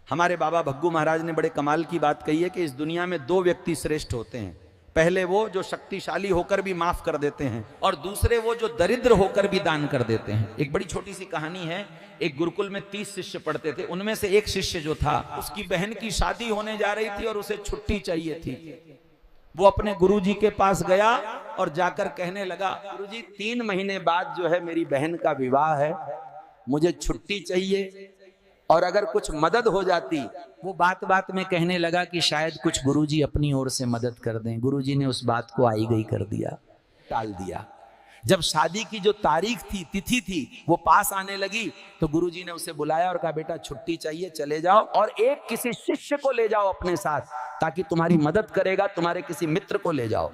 हमारे बाबा भग्गू महाराज ने बड़े कमाल की बात कही है कि इस दुनिया में दो व्यक्ति श्रेष्ठ होते हैं। पहले वो जो शक्तिशाली होकर भी माफ कर देते हैं, और दूसरे वो जो दरिद्र होकर भी दान कर देते हैं। एक बड़ी छोटी सी कहानी है। एक गुरुकुल में 30 शिष्य पढ़ते थे। उनमें से एक शिष्य जो था, उसकी बहन की शादी होने जा रही थी और उसे छुट्टी चाहिए थी। वो अपने गुरुजी के पास गया और जाकर कहने लगा, गुरुजी 3 महीने बाद जो है मेरी बहन का विवाह है, मुझे छुट्टी चाहिए, और अगर कुछ मदद हो जाती। वो बात बात में कहने लगा कि शायद कुछ गुरुजी अपनी ओर से मदद कर दें। गुरुजी ने उस बात को आई गई कर दिया, टाल दिया। जब शादी की जो तारीख थी, तिथि थी, वो पास आने लगी तो गुरुजी ने उसे बुलाया और कहा, बेटा छुट्टी चाहिए, चले जाओ और एक किसी शिष्य को ले जाओ अपने साथ, ताकि तुम्हारी मदद करेगा, तुम्हारे किसी मित्र को ले जाओ।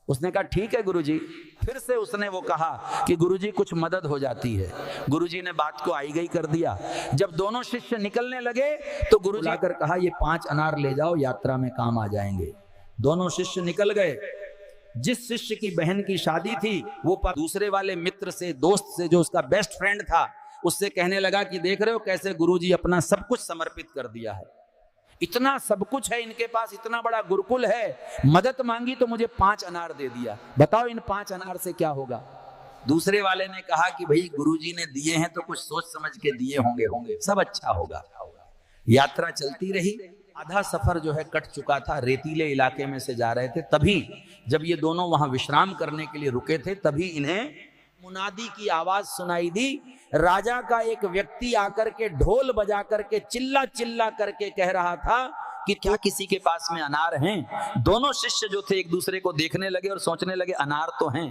उसने कहा ठीक है गुरुजी। फिर से उसने वो कहा कि गुरुजी कुछ मदद हो जाती है। गुरुजी ने बात को आई गई कर दिया। जब दोनों शिष्य निकलने लगे तो गुरुजी आकर कहा, ये 5 अनार ले जाओ, यात्रा में काम आ जाएंगे। दोनों शिष्य निकल गए। जिस शिष्य की बहन की शादी थी, वो दूसरे वाले मित्र से, दोस्त से, जो उसका बेस्ट फ्रेंड था, उससे कहने लगा कि देख रहे हो कैसे गुरुजी अपना सब कुछ समर्पित कर दिया है, इतना सब कुछ है इनके पास, इतना बड़ा गुरुकुल है, मदद मांगी तो मुझे 5 अनार दे दिया, बताओ इन 5 अनार से क्या होगा। दूसरे वाले ने कहा कि भाई गुरुजी ने दिए हैं तो कुछ सोच समझ के दिए होंगे, सब अच्छा होगा। यात्रा चलती रही। आधा सफर जो है कट चुका था, रेतीले इलाके में से जा रहे थे। तभी जब ये दोनों वहां विश्राम करने के लिए रुके थे, तभी इन्हें मुनादी की आवाज सुनाई दी। राजा का एक व्यक्ति आकर के ढोल बजा करके चिल्ला चिल्ला करके कह रहा था कि क्या किसी के पास में अनार हैं। दोनों शिष्य जो थे एक दूसरे को देखने लगे और सोचने लगे अनार तो हैं।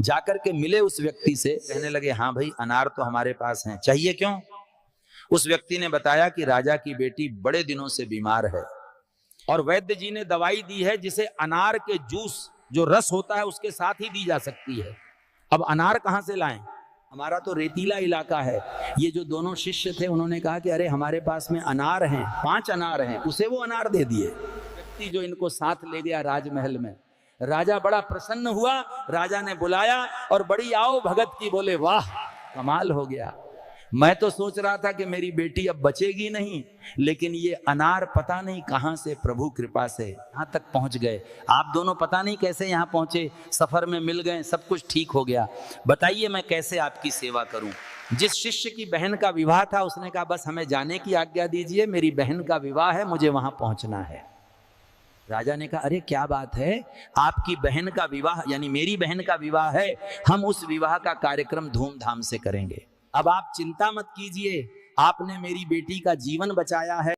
जाकर के मिले उस व्यक्ति से, कहने लगे हाँ भाई अनार तो हमारे पास हैं, चाहिए क्यों। उस व्यक्ति ने बताया कि राजा की बेटी बड़े दिनों से बीमार है और वैद्य जी ने दवाई दी है जिसे अनार के जूस जो रस होता है उसके साथ ही दी जा सकती है। अब अनार कहां से लाएं, हमारा तो रेतीला इलाका है। ये जो दोनों शिष्य थे उन्होंने कहा कि अरे हमारे पास में अनार हैं, 5 अनार हैं। उसे वो अनार दे दिए। व्यक्ति जो इनको साथ ले गया राजमहल में, राजा बड़ा प्रसन्न हुआ। राजा ने बुलाया और बड़ी आओ भगत की, बोले वाह कमाल हो गया, मैं तो सोच रहा था कि मेरी बेटी अब बचेगी नहीं, लेकिन ये अनार पता नहीं कहां से प्रभु कृपा से यहां तक पहुंच गए। आप दोनों पता नहीं कैसे यहां पहुंचे, सफर में मिल गए, सब कुछ ठीक हो गया। बताइए मैं कैसे आपकी सेवा करूं। जिस शिष्य की बहन का विवाह था उसने कहा बस हमें जाने की आज्ञा दीजिए, मेरी बहन का विवाह है, मुझे वहां पहुंचना है। राजा ने कहा अरे क्या बात है, आपकी बहन का विवाह यानी मेरी बहन का विवाह है, हम उस विवाह का कार्यक्रम धूमधाम से करेंगे। अब आप चिंता मत कीजिए, आपने मेरी बेटी का जीवन बचाया है।